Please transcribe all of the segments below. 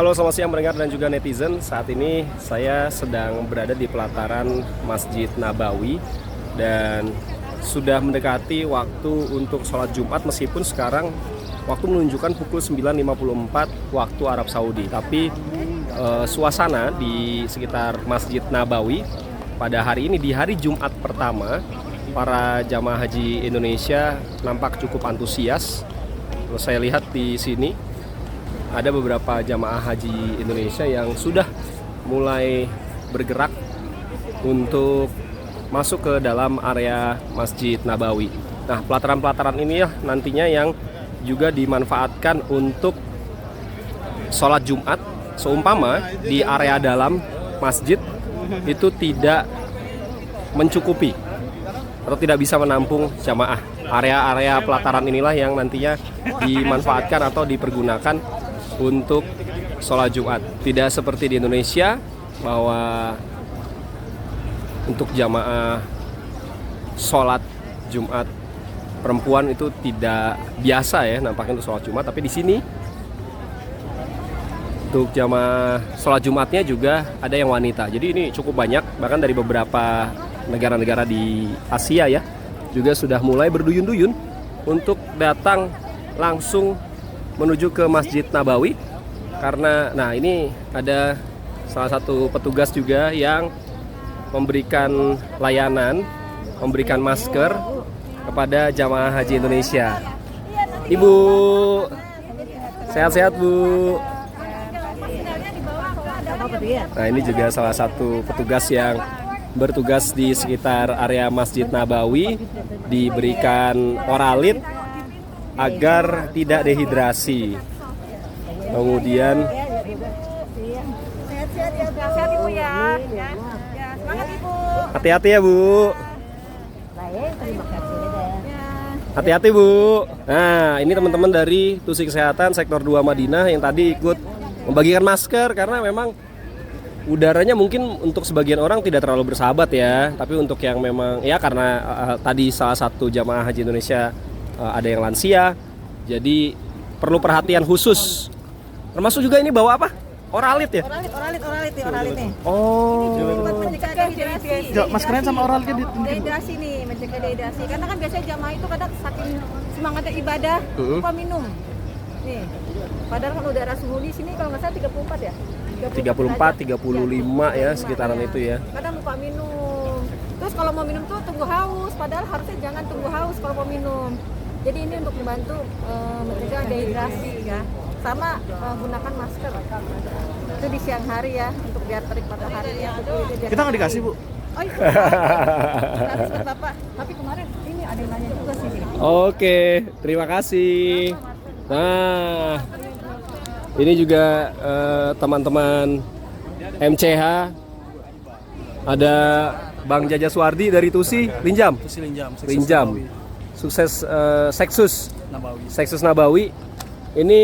Halo, selamat siang pendengar dan juga netizen. Saat ini saya sedang berada di pelataran Masjid Nabawi dan sudah mendekati waktu untuk sholat Jumat, meskipun sekarang waktu menunjukkan pukul 9.54 waktu Arab Saudi. Tapi suasana di sekitar Masjid Nabawi pada hari ini, di hari Jumat pertama, para jamaah haji Indonesia nampak cukup antusias. Kalau saya lihat di sini ada beberapa jamaah haji Indonesia yang sudah mulai bergerak untuk masuk ke dalam area Masjid Nabawi. Nah, pelataran-pelataran ini ya nantinya yang juga dimanfaatkan untuk sholat Jumat. Seumpama di area dalam masjid itu tidak mencukupi atau tidak bisa menampung jamaah. Area-area pelataran inilah yang nantinya dimanfaatkan atau dipergunakan untuk sholat Jumat. Tidak seperti di Indonesia bahwa untuk jamaah sholat Jumat perempuan itu tidak biasa ya nampaknya untuk sholat Jumat. Tapi di sini untuk jamaah sholat Jumatnya juga ada yang wanita. Jadi ini cukup banyak, bahkan dari beberapa negara-negara di Asia ya juga sudah mulai berduyun-duyun untuk datang langsung menuju ke Masjid Nabawi. Karena nah ini ada salah satu petugas juga yang memberikan layanan, memberikan masker kepada jamaah haji Indonesia. Ibu, sehat-sehat Bu. Nah, ini juga salah satu petugas yang bertugas di sekitar area Masjid Nabawi, diberikan oralit agar tidak dehidrasi. Kemudian sehat-sehat Ibu ya. Semangat Ibu. Hati-hati ya Bu. Hati-hati Bu. Nah, ini teman-teman dari Tusi Kesehatan Sektor 2 Madinah yang tadi ikut membagikan masker, karena memang udaranya mungkin untuk sebagian orang tidak terlalu bersahabat ya. Tapi untuk yang memang ya karena tadi salah satu jamaah haji Indonesia ada yang lansia, jadi perlu perhatian khusus. Termasuk juga ini bawa apa? Oralit ya? Oralit nih. Oh. Ini buat mencegah dehidrasi. Maskernya sama oralitnya Dehidrasi nih, mencegah dehidrasi. Karena kan biasanya jamaah itu kadang saking semangatnya ibadah lupa minum. Nih. Padahal kalau udara suhu di sini kalau nggak salah 34 ya. 34, 35 ya sekitaran itu ya. Kadang lupa minum. Terus kalau mau minum tuh tunggu haus, padahal harusnya jangan tunggu haus kalau mau minum. Jadi ini untuk membantu mencegah dehidrasi ya. Sama gunakan masker. Itu di siang hari ya, untuk biar terik mataharinya. Kita nggak dikasih Bu. Oh iya. Gratis buat Bapak. Tapi kemarin ini ada yang nanya juga sih. Oke, terima kasih. Nah, ini juga teman-teman MCH, ada Bang Jaja Suwardi dari Tusi Linjam. Linjam. Sukses Seksus Nabawi. Ini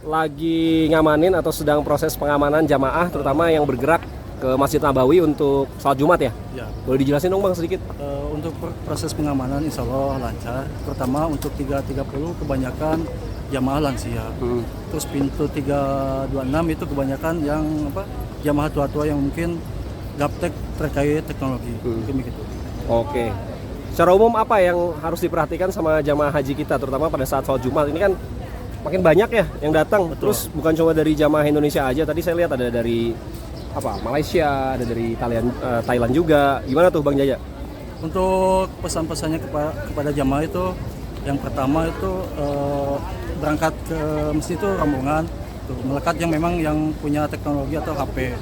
lagi ngamanin atau sedang proses pengamanan jamaah, terutama yang bergerak ke Masjid Nabawi untuk sholat Jumat ya? Ya. Boleh dijelasin dong Bang sedikit? Untuk proses pengamanan insya Allah lancar. Pertama untuk 330 kebanyakan jamaah lansia. Terus pintu 326 itu kebanyakan yang jamaah tua-tua yang mungkin gaptek terkait teknologi. Mungkin begitu. Oke. Secara umum apa yang harus diperhatikan sama jamaah haji kita, terutama pada saat sholat Jumat? Ini kan makin banyak ya yang datang. Betul. Terus bukan cuma dari jamaah Indonesia aja. Tadi saya lihat ada dari Malaysia, ada dari Thailand juga. Gimana tuh Bang Jaya? Untuk pesan-pesannya kepada jamaah itu, yang pertama itu berangkat ke masjid itu rombongan, melekat yang memang yang punya teknologi atau HP.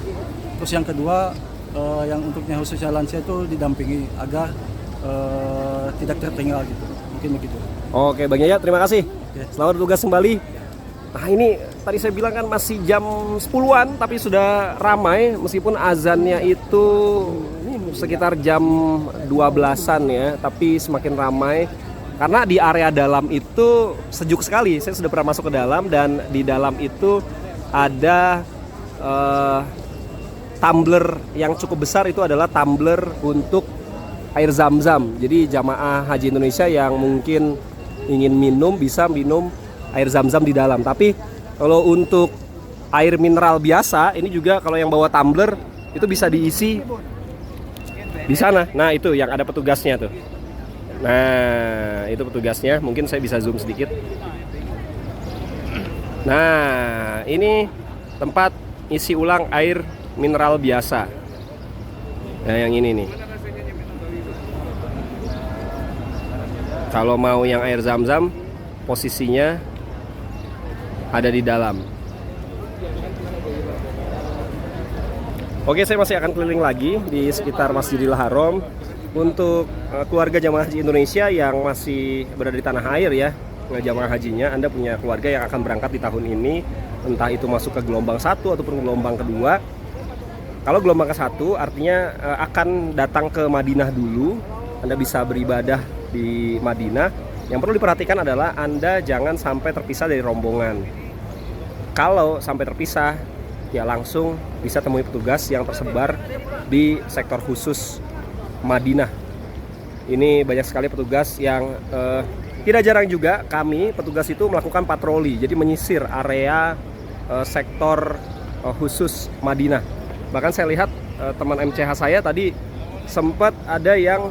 Terus yang kedua, yang untuknya khususnya lansia itu didampingi agar tidak tertinggal gitu. Mungkin begitu. Oke Bang Jaya, terima kasih. Oke. Selamat bertugas kembali. Nah, ini tadi saya bilang kan masih jam 10-an tapi sudah ramai, meskipun azannya itu sekitar jam 12-an ya, tapi semakin ramai karena di area dalam itu sejuk sekali. Saya sudah pernah masuk ke dalam dan di dalam itu ada tumbler yang cukup besar, itu adalah tumbler untuk air zam-zam. Jadi jamaah haji Indonesia yang mungkin ingin minum bisa minum air zam-zam di dalam. Tapi kalau untuk air mineral biasa, ini juga kalau yang bawa tumbler itu bisa diisi di sana. Nah, itu yang ada petugasnya tuh. Nah, itu petugasnya. Mungkin saya bisa zoom sedikit. Nah, ini tempat isi ulang air mineral biasa. Nah, yang ini nih. Kalau mau yang air zam-zam, posisinya ada di dalam. Oke, saya masih akan keliling lagi di sekitar Masjidil Haram untuk keluarga jamaah haji Indonesia yang masih berada di tanah air ya. Jamaah hajinya, Anda punya keluarga yang akan berangkat di tahun ini, entah itu masuk ke gelombang 1 ataupun gelombang kedua. Kalau gelombang ke-1 artinya akan datang ke Madinah dulu. Anda bisa beribadah di Madinah. Yang perlu diperhatikan adalah Anda jangan sampai terpisah dari rombongan. Kalau sampai terpisah, ya langsung bisa temui petugas yang tersebar di sektor khusus Madinah. Ini banyak sekali petugas yang tidak jarang juga kami petugas itu melakukan patroli, jadi menyisir area sektor khusus Madinah. Bahkan saya lihat teman MCH saya tadi sempat ada yang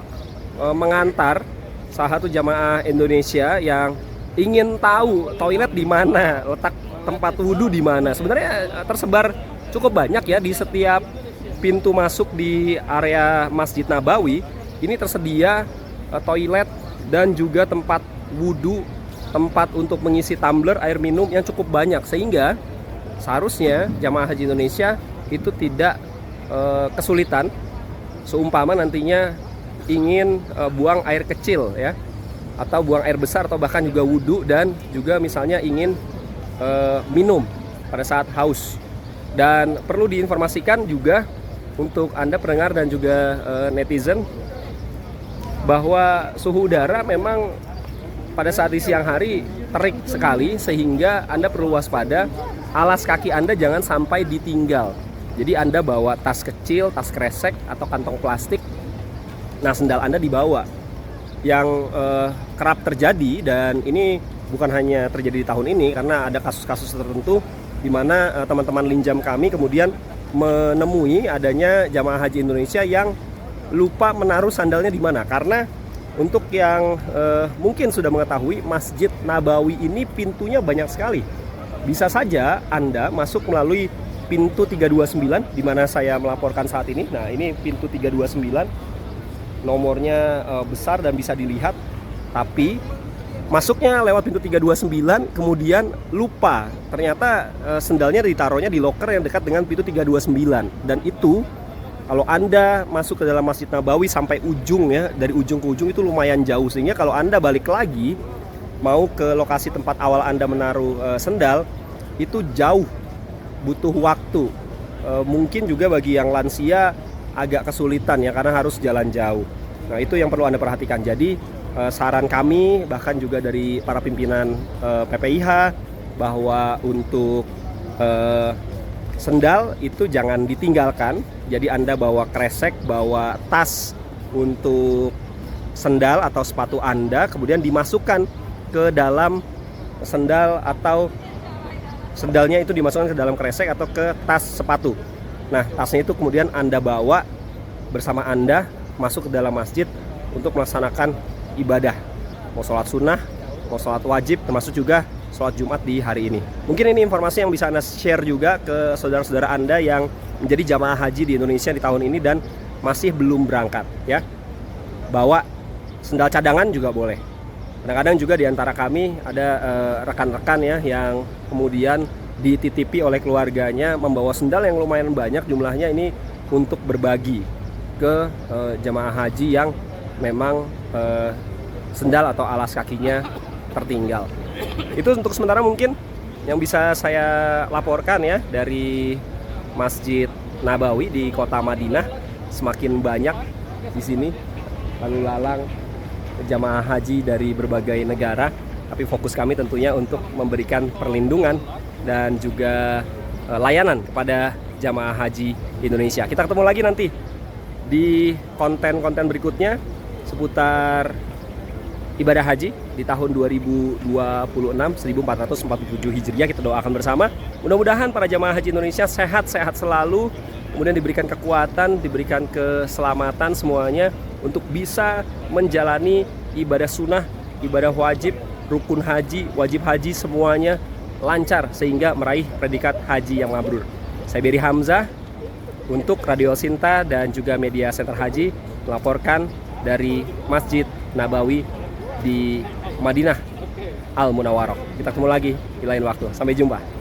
mengantar salah satu jamaah Indonesia yang ingin tahu toilet di mana, letak tempat wudhu di mana. Sebenarnya tersebar cukup banyak ya di setiap pintu masuk di area Masjid Nabawi. Ini tersedia toilet dan juga tempat wudhu, tempat untuk mengisi tumbler air minum yang cukup banyak, sehingga seharusnya jamaah haji Indonesia itu tidak kesulitan seumpama nantinya ingin buang air kecil ya, atau buang air besar, atau bahkan juga wudhu dan juga misalnya ingin minum pada saat haus. Dan perlu diinformasikan juga untuk Anda pendengar dan juga netizen bahwa suhu udara memang pada saat di siang hari terik sekali, sehingga Anda perlu waspada, alas kaki Anda jangan sampai ditinggal. Jadi Anda bawa tas kecil, tas kresek atau kantong plastik. Nah, sendal Anda dibawa. Yang kerap terjadi, dan ini bukan hanya terjadi di tahun ini, karena ada kasus-kasus tertentu di mana teman-teman linjam kami kemudian menemui adanya jamaah haji Indonesia yang lupa menaruh sandalnya di mana. Karena untuk yang mungkin sudah mengetahui, Masjid Nabawi ini pintunya banyak sekali. Bisa saja Anda masuk melalui pintu 329 di mana saya melaporkan saat ini. Nah, ini pintu 329. Nomornya besar dan bisa dilihat, tapi masuknya lewat pintu 329 kemudian lupa, ternyata sendalnya ditaruhnya di loker yang dekat dengan pintu 329. Dan itu kalau Anda masuk ke dalam Masjid Nabawi sampai ujung ya, dari ujung ke ujung itu lumayan jauh, sehingga kalau Anda balik lagi mau ke lokasi tempat awal Anda menaruh sendal itu jauh, butuh waktu. Mungkin juga bagi yang lansia agak kesulitan ya, karena harus jalan jauh. Nah, itu yang perlu Anda perhatikan. Jadi saran kami bahkan juga dari para pimpinan PPIH bahwa untuk sendal itu jangan ditinggalkan. Jadi Anda bawa kresek, bawa tas untuk sendal atau sepatu Anda, kemudian dimasukkan ke dalam sendal, atau sendalnya itu dimasukkan ke dalam kresek atau ke tas sepatu. Nah, tasnya itu kemudian Anda bawa bersama Anda masuk ke dalam masjid untuk melaksanakan ibadah. Mau sholat sunnah, mau sholat wajib, termasuk juga sholat Jumat di hari ini. Mungkin ini informasi yang bisa Anda share juga ke saudara-saudara Anda yang menjadi jamaah haji di Indonesia di tahun ini dan masih belum berangkat ya. Bawa sendal cadangan juga boleh. Kadang-kadang juga di antara kami ada rekan-rekan ya yang kemudian dititipi oleh keluarganya membawa sendal yang lumayan banyak jumlahnya, ini untuk berbagi ke jamaah haji yang memang sendal atau alas kakinya tertinggal. Itu untuk sementara mungkin yang bisa saya laporkan ya dari Masjid Nabawi di kota Madinah. Semakin banyak di sini lalu lalang jamaah haji dari berbagai negara, tapi fokus kami tentunya untuk memberikan perlindungan dan juga layanan kepada jamaah haji Indonesia. Kita ketemu lagi nanti di konten-konten berikutnya seputar ibadah haji di di tahun 2026 1447 Hijriah. Kita doakan bersama. Mudah-mudahan para jamaah haji Indonesia sehat-sehat selalu, kemudian diberikan kekuatan, diberikan keselamatan semuanya untuk bisa menjalani ibadah sunnah, ibadah wajib, rukun haji, wajib haji semuanya lancar sehingga meraih predikat haji yang mabrur. Saya Beri Hamzah untuk Radio Sinta dan juga Media Center Haji melaporkan dari Masjid Nabawi di Madinah Al Munawwaroh. Kita ketemu lagi di lain waktu. Sampai jumpa.